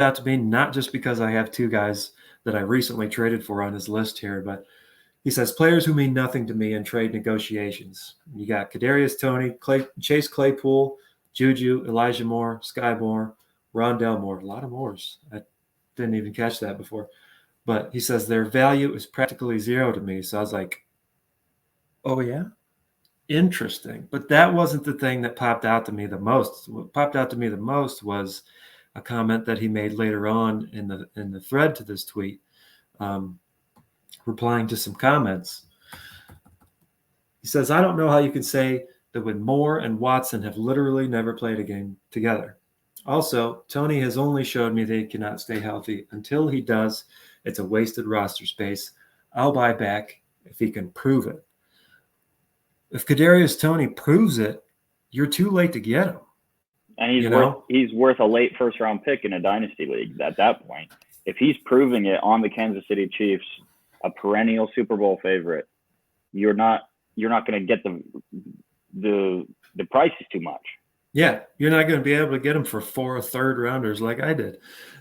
out to me, not just because I have two guys that I recently traded for on his list here, but he says players who mean nothing to me in trade negotiations. You got Kadarius Toney, Chase Claypool, Juju, Elijah Moore, Sky Moore, Rondell Moore. A lot of Moores. I didn't even catch that before. But he says their value is practically zero to me. So I was like, oh, yeah? Interesting. But that wasn't the thing that popped out to me the most. What popped out to me the most was a comment that he made later on in the thread to this tweet, replying to some comments. He says, I don't know how you can say that when Moore and Watson have literally never played a game together. Also, Toney has only showed me that he cannot stay healthy. Until he does, it's a wasted roster space. I'll buy back if he can prove it. If Kadarius Toney proves it, you're too late to get him. And he's worth a late first-round pick in a dynasty league at that point. If he's proving it on the Kansas City Chiefs, a perennial Super Bowl favorite, you're not going to get the price is too much. Yeah, you're not going to be able to get him for 4 third-rounders like I did.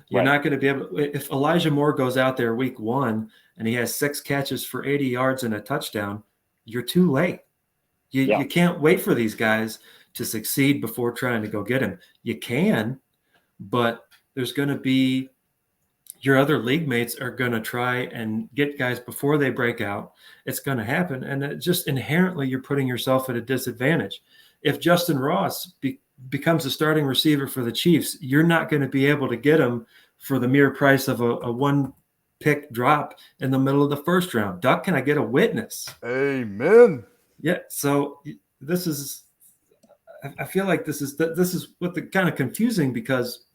You're not going to be able – if Elijah Moore goes out there week 1 and he has 6 catches for 80 yards and a touchdown, you're too late. You can't wait for these guys to succeed before trying to go get him. You can, but there's going to be – your other league mates are going to try and get guys before they break out. It's going to happen, and it just inherently you're putting yourself at a disadvantage. If Justin Ross becomes a starting receiver for the Chiefs, you're not going to be able to get him for the mere price of a one-pick drop in the middle of the first round. Duck, can I get a witness? Amen. Yeah, so this is – I feel like this is what the kind of confusing because –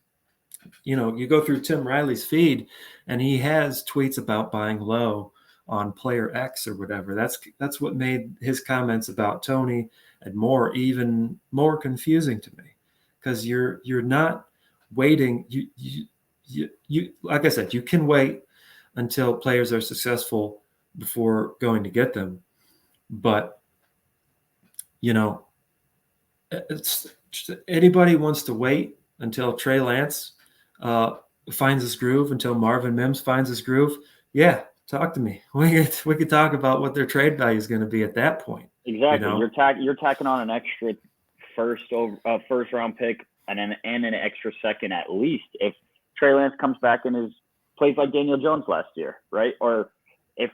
you go through Tim Riley's feed and he has tweets about buying low on player X or whatever. That's what made his comments about Toney and Moore even more confusing to me, because you're not waiting. You like I said, you can wait until players are successful before going to get them. But, anybody wants to wait until Trey Lance finds his groove, until Marvin Mims finds his groove, yeah, talk to me. We could talk about what their trade value is going to be at that point. Exactly. You're tacking on an extra first round pick and an extra second at least if Trey Lance comes back and plays like Daniel Jones last year, right? Or if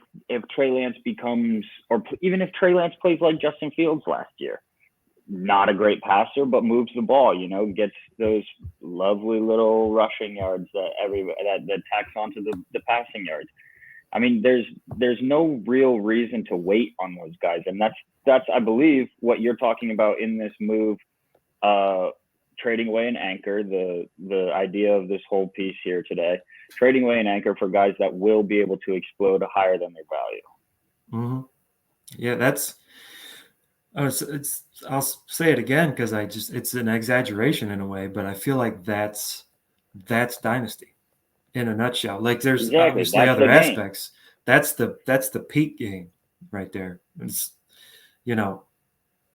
Trey Lance becomes, or even if Trey Lance plays like Justin Fields last year. Not a great passer, but moves the ball, gets those lovely little rushing yards that tacks onto the passing yards. I mean, there's no real reason to wait on those guys. And that's I believe what you're talking about in this move, trading away an anchor, the idea of this whole piece here today, trading away an anchor for guys that will be able to explode higher than their value. Mm-hmm. Yeah, I'll say it again because it's an exaggeration in a way, but I feel like that's dynasty in a nutshell. Like there's obviously other aspects. That's the peak game right there. It's,